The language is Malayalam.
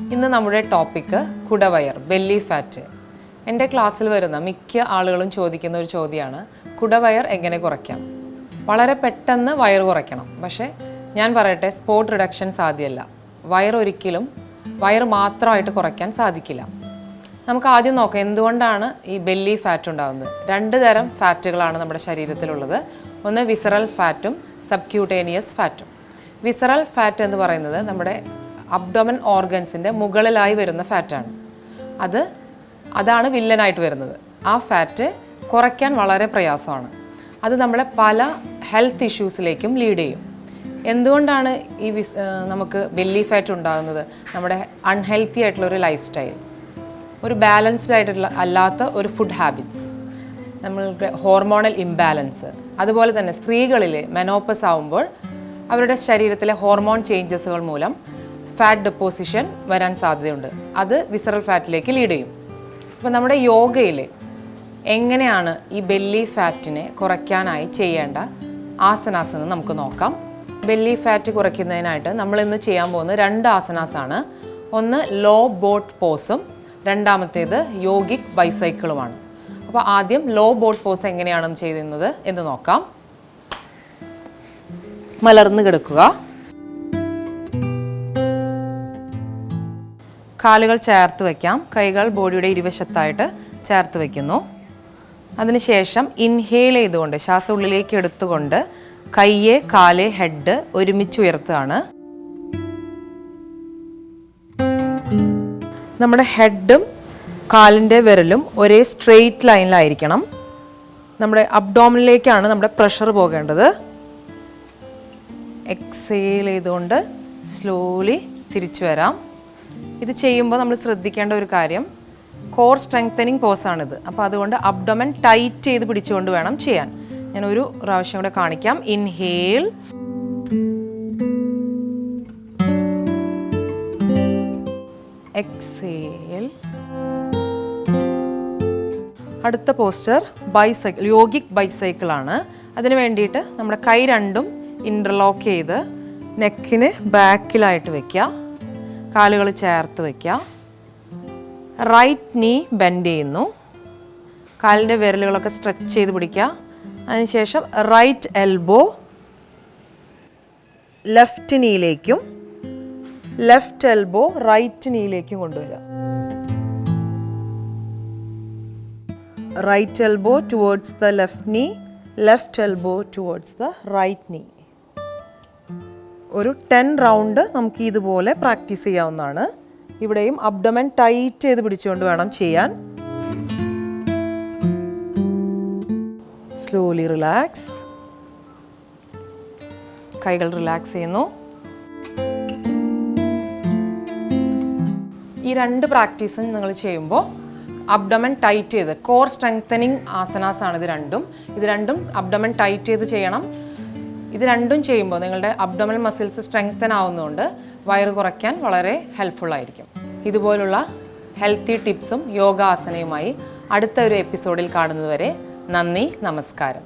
ഇന്ന് നമ്മുടെ ടോപ്പിക്ക് കുടവയർ, ബെല്ലി ഫാറ്റ്. എൻ്റെ ക്ലാസ്സിൽ വരുന്ന മിക്ക ആളുകളും ചോദിക്കുന്ന ഒരു ചോദ്യമാണ്, കുടവയർ എങ്ങനെ കുറയ്ക്കാം? വളരെ പെട്ടെന്ന് വയർ കുറയ്ക്കണം. പക്ഷേ ഞാൻ പറയട്ടെ, സ്പോട്ട് റിഡക്ഷൻ സാധ്യമല്ല. വയർ മാത്രമായിട്ട് കുറയ്ക്കാൻ സാധിക്കില്ല. നമുക്ക് ആദ്യം നോക്കാം എന്തുകൊണ്ടാണ് ഈ ബെല്ലി ഫാറ്റ് ഉണ്ടാകുന്നത്. 2 തരം ഫാറ്റുകളാണ് നമ്മുടെ ശരീരത്തിലുള്ളത്. ഒന്ന് വിസറൽ ഫാറ്റും സബ്ക്യൂട്ടേനിയസ് ഫാറ്റും. വിസറൽ ഫാറ്റ് എന്ന് പറയുന്നത് നമ്മുടെ അബ്ഡോമൻ ഓർഗൻസിൻ്റെ മുകളിലായി വരുന്ന ഫാറ്റാണ്. അതാണ് വില്ലനായിട്ട് വരുന്നത്. ആ ഫാറ്റ് കുറയ്ക്കാൻ വളരെ പ്രയാസമാണ്. അത് നമ്മളെ പല ഹെൽത്ത് ഇഷ്യൂസിലേക്കും ലീഡ് ചെയ്യും. എന്തുകൊണ്ടാണ് നമുക്ക് ബെല്ലി ഫാറ്റ് ഉണ്ടാകുന്നത്? നമ്മുടെ അൺഹെൽത്തി ആയിട്ടുള്ളൊരു ലൈഫ് സ്റ്റൈൽ, ഒരു ബാലൻസ്ഡ് ആയിട്ടുള്ള അല്ലാത്ത ഒരു ഫുഡ് ഹാബിറ്റ്സ്, നമ്മളുടെ ഹോർമോണൽ ഇംബാലൻസ്, അതുപോലെ തന്നെ സ്ത്രീകളിൽ മെനോപ്പസ് ആവുമ്പോൾ അവരുടെ ശരീരത്തിലെ ഹോർമോൺ ചേഞ്ചസുകൾ മൂലം ഫാറ്റ് ഡെപ്പോസിഷൻ വരാൻ സാധ്യതയുണ്ട്. അത് വിസറൽ ഫാറ്റിലേക്ക് ലീഡ് ചെയ്യും. അപ്പോൾ നമ്മുടെ യോഗയിൽ എങ്ങനെയാണ് ഈ ബെല്ലി ഫാറ്റിനെ കുറയ്ക്കാനായി ചെയ്യേണ്ട ആസനാസ് എന്ന് നമുക്ക് നോക്കാം. ബെല്ലി ഫാറ്റ് കുറയ്ക്കുന്നതിനായിട്ട് നമ്മളിന്ന് ചെയ്യാൻ പോകുന്ന 2 ആസനാസാണ്. ഒന്ന് ലോ ബോട്ട് പോസും രണ്ടാമത്തേത് യോഗിക് ബൈസൈക്കിളുമാണ്. അപ്പോൾ ആദ്യം ലോ ബോട്ട് പോസ് എങ്ങനെയാണെന്ന് ചെയ്യുന്നത് എന്ന് നോക്കാം. മലർന്ന് കിടക്കുക, കാലുകൾ ചേർത്ത് വയ്ക്കാം, കൈകൾ ബോഡിയുടെ ഇരുവശത്തായിട്ട് ചേർത്ത് വയ്ക്കുന്നു. അതിനുശേഷം ഇൻഹേൽ ചെയ്തുകൊണ്ട് ശ്വാസം ഉള്ളിലേക്ക് എടുത്തുകൊണ്ട് കയ്യ്, കാല്, ഹെഡ് ഒരുമിച്ച് ഉയർത്തുകയാണ്. നമ്മുടെ ഹെഡും കാലിൻ്റെ വിരലും ഒരേ സ്ട്രെയിറ്റ് ലൈനിലായിരിക്കണം. നമ്മുടെ അബ്ഡോമിനിലേക്കാണ് നമ്മുടെ പ്രഷർ പോകേണ്ടത്. എക്സേൽ ചെയ്തുകൊണ്ട് സ്ലോലി തിരിച്ചു വരാം. ഇത് ചെയ്യുമ്പോൾ നമ്മൾ ശ്രദ്ധിക്കേണ്ട ഒരു കാര്യം, കോർ സ്ട്രെങ്തനിങ് പോസാണിത്. അപ്പോൾ അതുകൊണ്ട് അബ്ഡോമൻ ടൈറ്റ് ചെയ്ത് പിടിച്ചുകൊണ്ട് വേണം ചെയ്യാൻ. ഞാൻ ഒരു പ്രാവശ്യം കൂടെ കാണിക്കാം. Inhale, exhale. അടുത്ത പോസ്റ്റർ ബൈസൈക്കിൾ, യോഗിക് ബൈസൈക്കിളാണ്. അതിന് വേണ്ടിയിട്ട് നമ്മുടെ കൈ രണ്ടും ഇൻ്റർലോക്ക് ചെയ്ത് നെക്കിന് ബാക്കിലായിട്ട് വയ്ക്കുക, കാലുകൾ ചേർത്ത് വയ്ക്കുക. റൈറ്റ് നീ ബെൻഡ് ചെയ്യുന്നു, കാലിൻ്റെ വിരലുകളൊക്കെ സ്ട്രെച്ച് ചെയ്ത് പിടിക്കുക. അതിനുശേഷം റൈറ്റ് എൽബോ ലെഫ്റ്റ് നീയിലേക്കും ലെഫ്റ്റ് എൽബോ റൈറ്റ് നീയിലേക്കും കൊണ്ടുവരിക. Right elbow towards the left knee, left elbow towards the right knee. ഒരു 10 റൗണ്ട് നമുക്ക് ഇതുപോലെ പ്രാക്ടീസ് ചെയ്യാവുന്നതാണ്. ഇവിടെയും അബ്ഡോമൻ ടൈറ്റ് ചെയ്ത് പിടിച്ചുകൊണ്ട് വേണം ചെയ്യാൻ. സ്ലോലി റിലാക്സ്, കൈകൾ റിലാക്സ് ചെയ്യുന്നു. ഈ 2 പ്രാക്ടീസും നിങ്ങൾ ചെയ്യുമ്പോൾ അബ്ഡോമൻ ടൈറ്റ് ചെയ്ത്, കോർ സ്ട്രെങ്തനിങ് ആസനാസ് ആണ് ഇത് രണ്ടും അബ്ഡോമൻ ടൈറ്റ് ചെയ്ത് ചെയ്യണം. ഇത് രണ്ടും ചെയ്യുമ്പോൾ നിങ്ങളുടെ അബ്ഡോമൽ മസിൽസ് സ്ട്രെങ്തൻ ആവുന്നതുകൊണ്ട് വയറ് കുറയ്ക്കാൻ വളരെ ഹെൽപ്ഫുൾ ആയിരിക്കും. ഇതുപോലുള്ള ഹെൽത്തി ടിപ്സും യോഗ ആസനയുമായി അടുത്ത ഒരു എപ്പിസോഡിൽ കാണുന്നതുവരെ നന്ദി, നമസ്കാരം.